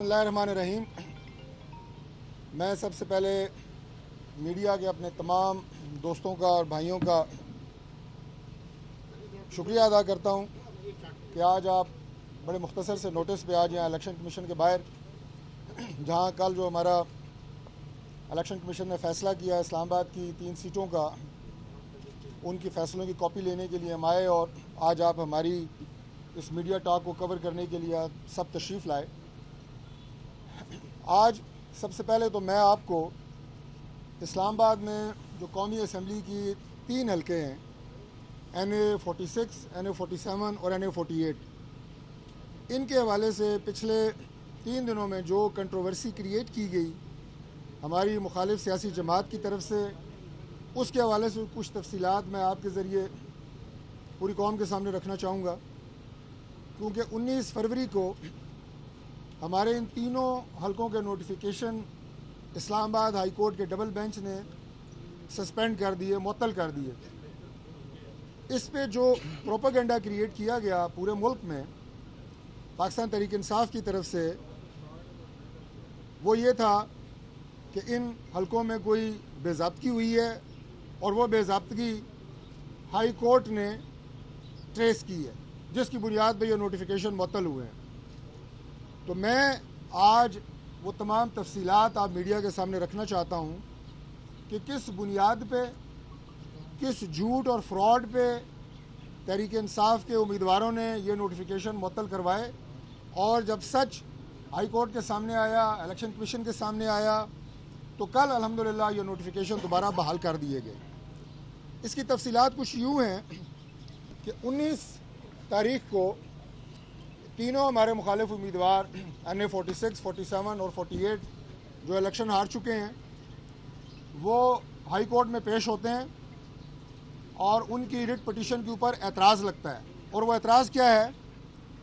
بسم اللہ الرحمن الرحیم۔ میں سب سے پہلے میڈیا کے اپنے تمام دوستوں کا اور بھائیوں کا شکریہ ادا کرتا ہوں کہ آج آپ بڑے مختصر سے نوٹس پہ آج یہاں الیکشن کمیشن کے باہر، جہاں کل جو ہمارا الیکشن کمیشن نے فیصلہ کیا اسلام آباد کی 3 سیٹوں کا، ان کی فیصلوں کی کاپی لینے کے لیے ہم آئے، اور آج آپ ہماری اس میڈیا ٹاک کو کور کرنے کے لیے سب تشریف لائے۔ آج سب سے پہلے تو میں آپ کو اسلام آباد میں جو قومی اسمبلی کی 3 حلقے ہیں، NA46، NA47 اور NA48، ان کے حوالے سے پچھلے 3 دنوں میں جو کنٹروورسی کریٹ کی گئی ہماری مخالف سیاسی جماعت کی طرف سے، اس کے حوالے سے کچھ تفصیلات میں آپ کے ذریعے پوری قوم کے سامنے رکھنا چاہوں گا، کیونکہ 19 فروری کو ہمارے ان تینوں حلقوں کے نوٹیفیکیشن اسلام آباد ہائی کورٹ کے ڈبل بینچ نے سسپینڈ کر دیے، معطل کر دیے۔ اس پہ جو پروپیگنڈا کریٹ کیا گیا پورے ملک میں پاکستان تحریک انصاف کی طرف سے، وہ یہ تھا کہ ان حلقوں میں کوئی بے ضابطگی ہوئی ہے، اور وہ بے ضابطگی ہائی کورٹ نے ٹریس کی ہے، جس کی بنیاد پہ یہ نوٹیفیکیشن معطل ہوئے ہیں۔ تو میں آج وہ تمام تفصیلات آپ میڈیا کے سامنے رکھنا چاہتا ہوں کہ کس بنیاد پہ، کس جھوٹ اور فراڈ پہ تحریک انصاف کے امیدواروں نے یہ نوٹیفیکیشن معطل کروائے، اور جب سچ ہائی کورٹ کے سامنے آیا، الیکشن کمیشن کے سامنے آیا، تو کل الحمدللہ یہ نوٹیفیکیشن دوبارہ بحال کر دیے گئے۔ اس کی تفصیلات کچھ یوں ہیں کہ 19 تاریخ کو تینوں ہمارے مخالف امیدوار NA46، 47 اور 48 جو الیکشن ہار چکے ہیں، وہ ہائی کورٹ میں پیش ہوتے ہیں، اور ان کی ریٹ پٹیشن کے اوپر اعتراض لگتا ہے۔ اور وہ اعتراض کیا ہے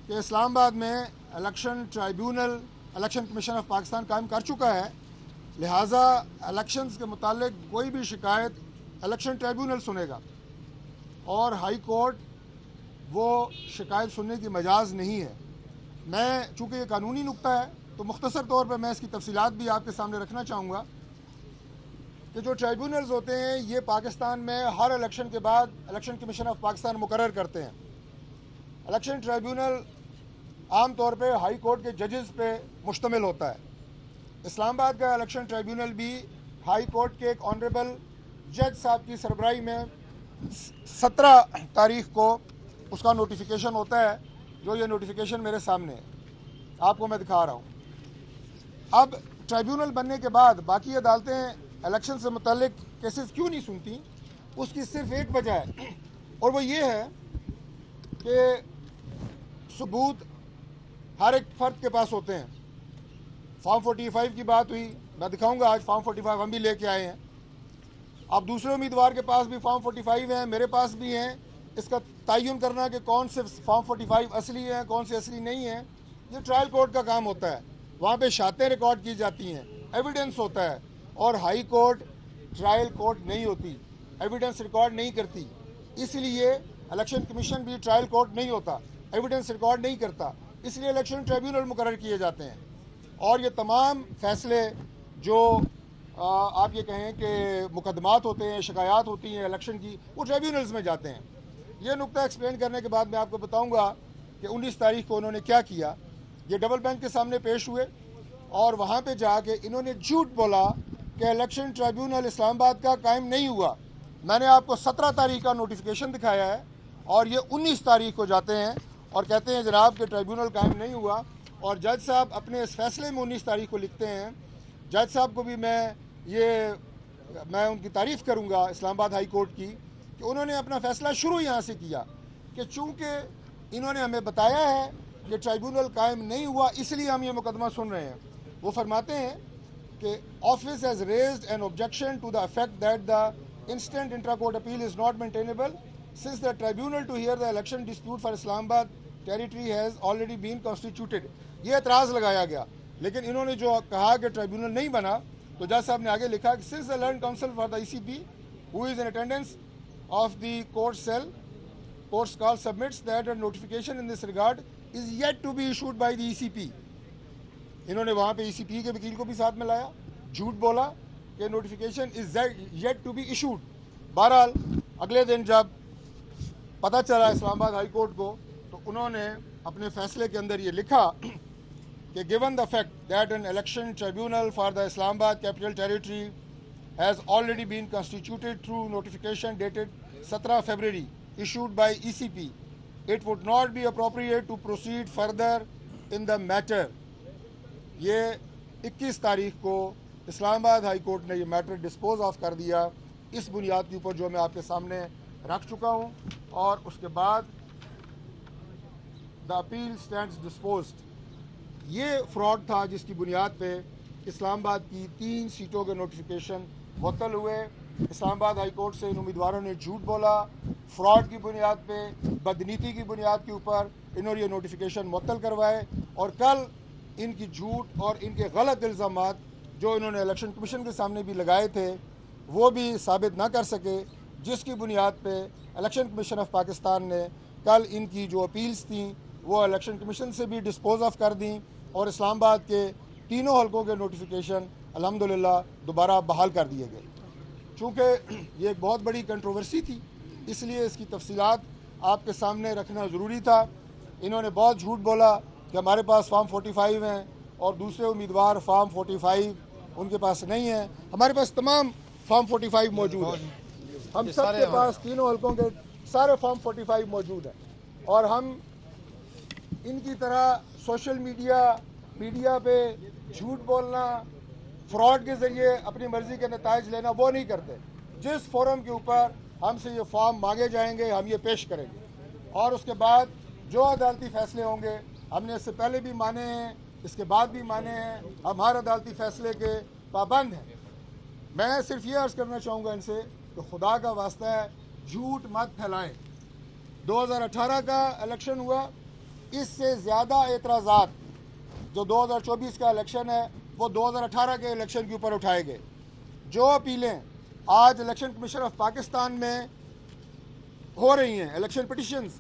کہ اسلام آباد میں election tribunal election commission of Pakistan قائم کر چکا ہے، لہٰذا الیکشنز کے متعلق کوئی بھی شکایت الیکشن ٹرائیبیونل سنے گا، اور ہائی کورٹ وہ شکایت سننے کی مجاز نہیں ہے۔ میں چونکہ یہ قانونی نکتہ ہے تو مختصر طور پہ میں اس کی تفصیلات بھی آپ کے سامنے رکھنا چاہوں گا کہ جو ٹرائیبیونلز ہوتے ہیں یہ پاکستان میں ہر الیکشن کے بعد الیکشن کمیشن آف پاکستان مقرر کرتے ہیں۔ الیکشن ٹرائیبیونل عام طور پہ ہائی کورٹ کے ججز پہ مشتمل ہوتا ہے۔ اسلام آباد کا الیکشن ٹرائیبیونل بھی ہائی کورٹ کے ایک آنریبل جج صاحب کی سربراہی میں 17 تاریخ کو اس کا نوٹیفیکیشن ہوتا ہے، جو یہ نوٹیفیکیشن میرے سامنے ہے، آپ کو میں دکھا رہا ہوں۔ اب ٹرائیبیونل بننے کے بعد باقی عدالتیں الیکشن سے متعلق کیسز کیوں نہیں سنتی؟ اس کی صرف ایک وجہ ہے، اور وہ یہ ہے کہ ثبوت ہر ایک فرد کے پاس ہوتے ہیں۔ فارم 45 کی بات ہوئی، میں دکھاؤں گا، آج فارم 45 ہم بھی لے کے آئے ہیں۔ اب دوسرے امیدوار کے پاس بھی فارم 45 ہیں، میرے پاس بھی ہیں۔ اس کا تعین کرنا کہ کون سے فارم 45 اصلی ہیں، کون سے اصلی نہیں ہیں، یہ ٹرائل کورٹ کا کام ہوتا ہے۔ وہاں پہ شاتیں ریکارڈ کی جاتی ہیں، ایویڈنس ہوتا ہے، اور ہائی کورٹ ٹرائل کورٹ نہیں ہوتی، ایویڈنس ریکارڈ نہیں کرتی۔ اس لیے الیکشن کمیشن بھی ٹرائل کورٹ نہیں ہوتا، ایویڈنس ریکارڈ نہیں کرتا، اس لیے الیکشن ٹرائیبیونل مقرر کیے جاتے ہیں۔ اور یہ تمام فیصلے جو آپ یہ کہیں کہ مقدمات ہوتے ہیں، شکایات ہوتی ہیں الیکشن کی، وہ ٹرائیبیونلز میں جاتے ہیں۔ یہ نقطہ ایکسپلین کرنے کے بعد میں آپ کو بتاؤں گا کہ 19 تاریخ کو انہوں نے کیا کیا۔ یہ ڈبل بینچ کے سامنے پیش ہوئے، اور وہاں پہ جا کے انہوں نے جھوٹ بولا کہ الیکشن ٹرائیبیونل اسلام آباد کا قائم نہیں ہوا۔ میں نے آپ کو 17 تاریخ کا نوٹیفیکیشن دکھایا ہے، اور یہ 19 تاریخ کو جاتے ہیں اور کہتے ہیں جناب کہ ٹرائیبیونل قائم نہیں ہوا۔ اور جج صاحب اپنے اس فیصلے میں 19 تاریخ کو لکھتے ہیں، جج صاحب کو بھی میں ان کی تعریف کروں گا اسلام آباد ہائی کورٹ کی، کہ انہوں نے اپنا فیصلہ شروع یہاں سے کیا کہ چونکہ انہوں نے ہمیں بتایا ہے کہ ٹرائیبیونل قائم نہیں ہوا، اس لیے ہم یہ مقدمہ سن رہے ہیں۔ وہ فرماتے ہیں کہ office has raised an objection to the effect that the instant intra court appeal is not maintainable since the tribunal to hear the election dispute for Islamabad territory has already been constituted. یہ اعتراض لگایا گیا، لیکن انہوں نے جو کہا کہ ٹرائیبیونل نہیں بنا، تو جج صاحب نے آگے لکھا کہ since the learned council for the ECP who is in attendance of the court cell, court's call submits that a notification in this regard is yet to be issued by the ECP. انہوں نے وہاں پہ ECP کے وکیل کو بھی ساتھ میں لایا, جھوٹ بولا کہ notification is yet to be issued. بہرحال اگلے دن جب پتہ چلا اسلام آباد ہائی کورٹ کو, تو انہوں نے اپنے فیصلے کے اندر یہ لکھا کہ given the fact that an election tribunal for the Islamabad Capital Territory has already been constituted through notification dated 17 February issued by ECP, it would not be appropriate to proceed further in the matter. یہ 21 تاریخ کو اسلام آباد high court نے یہ metre dispose of کر دیا اس بنیاد کے اوپر جو میں آپ کے سامنے رکھ چکا ہوں, اور اس کے بعد دا اپیل اسٹینڈز ڈسپوزڈ. یہ فراڈ تھا جس کی بنیاد پہ اسلام آباد کی 3 سیٹوں کے نوٹیفیکیشن معطل ہوئے. اسلام آباد ہائی کورٹ سے ان امیدواروں نے جھوٹ بولا, فراڈ کی بنیاد پہ, بدنیتی کی بنیاد کے اوپر انہوں نے یہ نوٹیفیکیشن معطل کروائے, اور کل ان کی جھوٹ اور ان کے غلط الزامات جو انہوں نے الیکشن کمیشن کے سامنے بھی لگائے تھے وہ بھی ثابت نہ کر سکے, جس کی بنیاد پہ الیکشن کمیشن آف پاکستان نے کل ان کی جو اپیلز تھیں وہ الیکشن کمیشن سے بھی ڈسپوز آف کر دیں, اور اسلام آباد کے 3 حلقوں کے نوٹیفیکیشن الحمدللہ دوبارہ بحال کر دیے گئے. چونکہ یہ ایک بہت بڑی کنٹروورسی تھی, اس لیے اس کی تفصیلات آپ کے سامنے رکھنا ضروری تھا. انہوں نے بہت جھوٹ بولا کہ ہمارے پاس فارم 45 ہیں اور دوسرے امیدوار فارم 45 ان کے پاس نہیں ہیں. ہمارے پاس تمام فارم 45 موجود ہیں, ہم سب کے پاس 3 حلقوں کے سارے فارم 45 موجود ہیں, اور ہم ان کی طرح سوشل میڈیا پہ جھوٹ بولنا, فراڈ کے ذریعے اپنی مرضی کے نتائج لینا وہ نہیں کرتے. جس فورم کے اوپر ہم سے یہ فارم مانگے جائیں گے ہم یہ پیش کریں گے, اور اس کے بعد جو عدالتی فیصلے ہوں گے, ہم نے اس سے پہلے بھی مانے ہیں, اس کے بعد بھی مانے ہیں, ہم ہر عدالتی فیصلے کے پابند ہیں. میں صرف یہ عرض کرنا چاہوں گا ان سے کہ خدا کا واسطہ ہے جھوٹ مت پھیلائیں. 2018 کا الیکشن ہوا, اس سے زیادہ اعتراضات جو 2024 کا الیکشن ہے وہ 2018 کے الیکشن کے اوپر اٹھائے گئے. جو اپیلیں آج الیکشن کمیشن آف پاکستان میں ہو رہی ہیں, الیکشن پٹیشنز,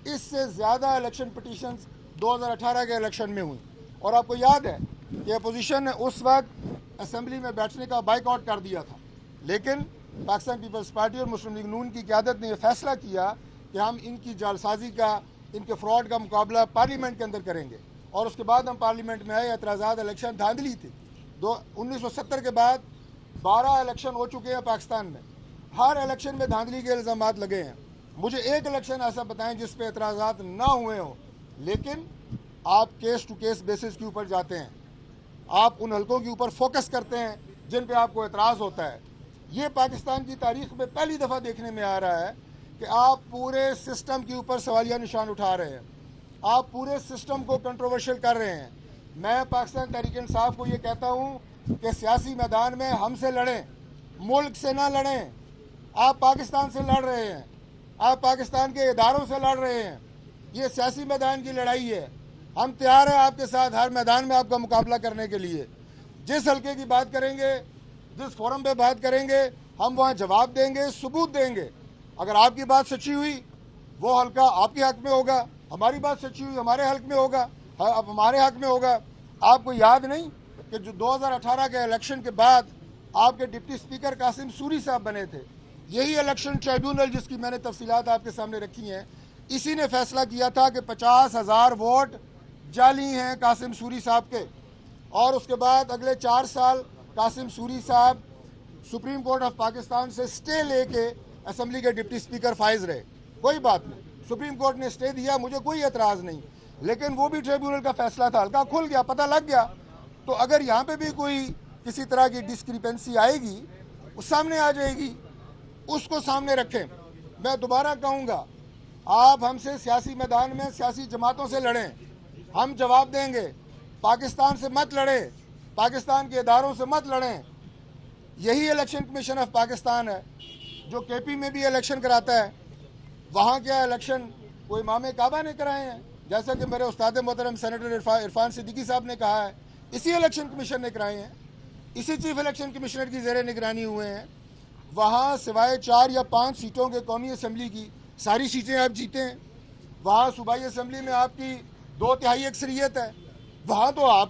اس سے زیادہ الیکشن پٹیشنز 2018 کے الیکشن میں ہوئی. اور آپ کو یاد ہے کہ اپوزیشن نے اس وقت اسمبلی میں بیٹھنے کا بائیک آؤٹ کر دیا تھا, لیکن پاکستان پیپلز پارٹی اور مسلم لیگ نون کی قیادت نے یہ فیصلہ کیا کہ ہم ان کی جعلسازی کا, ان کے فراڈ کا مقابلہ پارلیمنٹ کے اندر کریں گے. اور اس کے بعد ہم پارلیمنٹ میں آئے, اعتراضات الیکشن دھاندلی تھی. 1970 کے بعد 12 الیکشن ہو چکے ہیں پاکستان میں, ہر الیکشن میں دھاندلی کے الزامات لگے ہیں. مجھے ایک الیکشن ایسا بتائیں جس پہ اعتراضات نہ ہوئے ہوں, لیکن آپ کیس ٹو کیس بیسس کے اوپر جاتے ہیں, آپ ان حلقوں کے اوپر فوکس کرتے ہیں جن پہ آپ کو اعتراض ہوتا ہے. یہ پاکستان کی تاریخ میں پہلی دفعہ دیکھنے میں آ رہا ہے کہ آپ پورے سسٹم کے اوپر سوالیہ نشان اٹھا رہے ہیں, آپ پورے سسٹم کو کنٹروورشل کر رہے ہیں. میں پاکستان تحریک انصاف کو یہ کہتا ہوں کہ سیاسی میدان میں ہم سے لڑیں, ملک سے نہ لڑیں. آپ پاکستان سے لڑ رہے ہیں, آپ پاکستان کے اداروں سے لڑ رہے ہیں, یہ سیاسی میدان کی لڑائی ہے. ہم تیار ہیں آپ کے ساتھ ہر میدان میں آپ کا مقابلہ کرنے کے لیے. جس حلقے کی بات کریں گے, جس فورم پہ بات کریں گے, ہم وہاں جواب دیں گے, ثبوت دیں گے. اگر آپ کی بات سچی ہوئی وہ حلقہ آپ کے حق میں ہوگا, ہماری بات سچی ہوئی ہمارے حق میں ہوگا, ہمارے حق میں ہوگا. آپ کو یاد نہیں کہ جو 2018 کے الیکشن کے بعد آپ کے ڈپٹی اسپیکر قاسم سوری صاحب بنے تھے, یہی الیکشن ٹریبیونل جس کی میں نے تفصیلات آپ کے سامنے رکھی ہیں, اسی نے فیصلہ کیا تھا کہ 50,000 ووٹ جعلی ہیں قاسم سوری صاحب کے. اور اس کے بعد اگلے 4 سال قاسم سوری صاحب سپریم کورٹ آف پاکستان سے سٹے لے کے اسمبلی کے ڈپٹی اسپیکر فائز رہے. کوئی بات نہیں, سپریم کورٹ نے سٹے دیا, مجھے کوئی اعتراض نہیں, لیکن وہ بھی ٹریبیونل کا فیصلہ تھا, حلقہ کھل گیا, پتہ لگ گیا. تو اگر یہاں پہ بھی کوئی کسی طرح کی ڈسکریپنسی آئے گی, وہ سامنے آ جائے گی, اس کو سامنے رکھیں. میں دوبارہ کہوں گا, آپ ہم سے سیاسی میدان میں سیاسی جماعتوں سے لڑیں, ہم جواب دیں گے. پاکستان سے مت لڑیں, پاکستان کے اداروں سے مت لڑیں. یہی الیکشن کمیشن آف پاکستان ہے جو کے پی میں بھی الیکشن کراتا ہے. وہاں کیا الیکشن کوئی امام کعبہ نے کرائے ہیں, جیسا کہ میرے استاد محترم سینیٹر عرفان صدیقی صاحب نے کہا ہے, اسی الیکشن کمیشن نے کرائے ہیں, اسی چیف الیکشن کمشنر کی زیر نگرانی ہوئے ہیں. وہاں سوائے 4 یا 5 سیٹوں کے قومی اسمبلی کی ساری سیٹیں آپ جیتے ہیں. وہاں صوبائی اسمبلی میں آپ کی 2/3 اکثریت ہے. وہاں تو آپ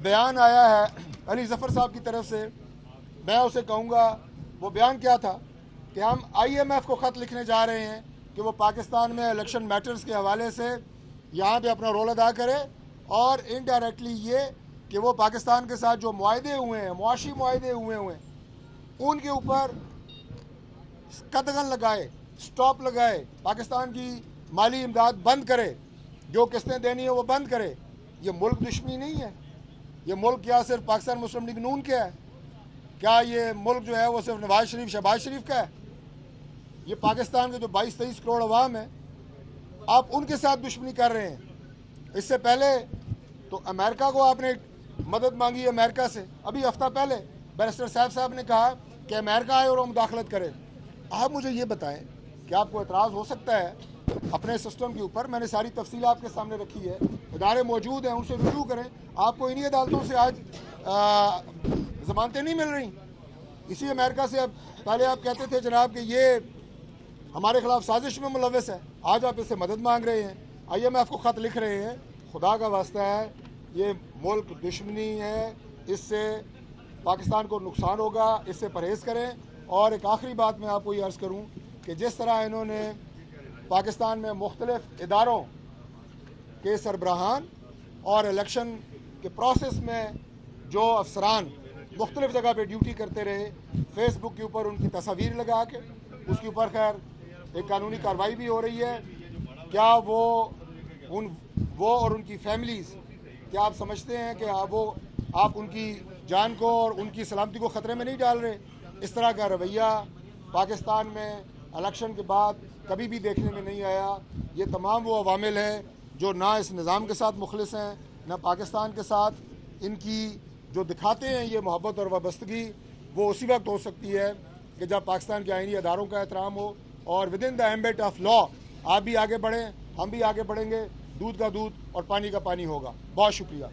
بیان آیا ہے علی ظفر صاحب کی طرف سے، میں اسے کہوں گا وہ بیان کیا تھا کہ ہم IMF کو خط لکھنے جا رہے ہیں کہ وہ پاکستان میں الیکشن میٹرز کے حوالے سے یہاں پہ اپنا رول ادا کرے، اور انڈائریکٹلی یہ کہ وہ پاکستان کے ساتھ جو معاہدے ہوئے ہیں، معاشی معاہدے ہوئے ہیں، ان کے اوپر قدغن لگائے، سٹاپ لگائے، پاکستان کی مالی امداد بند کرے، جو قسطیں دینی ہیں وہ بند کرے۔ یہ ملک دشمنی نہیں ہے، یہ ملک کیا صرف پاکستان مسلم لیگ نون کا ہے؟ کیا یہ ملک جو ہے وہ صرف نواز شریف شہباز شریف کا ہے؟ یہ پاکستان کے جو 22-23 کروڑ عوام ہیں، آپ ان کے ساتھ دشمنی کر رہے ہیں۔ اس سے پہلے تو امریکہ کو آپ نے مدد مانگی امریکہ سے، ابھی ہفتہ پہلے بیرسٹر صاحب نے کہا کہ امریکہ آئے اور وہ مداخلت کرے۔ آپ مجھے یہ بتائیں کہ آپ کو اعتراض ہو سکتا ہے اپنے سسٹم کے اوپر، میں نے ساری تفصیل آپ کے سامنے رکھی ہے، ادارے موجود ہیں، ان سے رجوع کریں۔ آپ کو انہی عدالتوں سے آج ضمانتیں نہیں مل رہی، اسی امریکہ سے۔ اب پہلے آپ کہتے تھے جناب کہ یہ ہمارے خلاف سازش میں ملوث ہے، آج آپ اس سے مدد مانگ رہے ہیں، IMF کو خط لکھ رہے ہیں۔ خدا کا واسطہ ہے، یہ ملک دشمنی ہے، اس سے پاکستان کو نقصان ہوگا، اس سے پرہیز کریں۔ اور ایک آخری بات میں آپ کو یہ عرض کروں کہ جس طرح انہوں نے پاکستان میں مختلف اداروں کے سربراہان اور الیکشن کے پروسیس میں جو افسران مختلف جگہ پہ ڈیوٹی کرتے رہے، فیس بک کے اوپر ان کی تصاویر لگا کے، اس کے اوپر خیر ایک قانونی کارروائی بھی ہو رہی ہے، کیا وہ اور ان کی فیملیز، کیا آپ سمجھتے ہیں کہ آپ ان کی جان کو اور ان کی سلامتی کو خطرے میں نہیں ڈال رہے؟ اس طرح کا رویہ پاکستان میں الیکشن کے بعد کبھی بھی دیکھنے میں نہیں آیا۔ یہ تمام وہ عوامل ہیں جو نہ اس نظام کے ساتھ مخلص ہیں، نہ پاکستان کے ساتھ ان کی جو دکھاتے ہیں یہ محبت اور وابستگی، وہ اسی وقت ہو سکتی ہے کہ جب پاکستان کے آئینی اداروں کا احترام ہو اور with in the ambit of law آپ بھی آگے بڑھیں، ہم بھی آگے بڑھیں گے، دودھ کا دودھ اور پانی کا پانی ہوگا۔ بہت شکریہ۔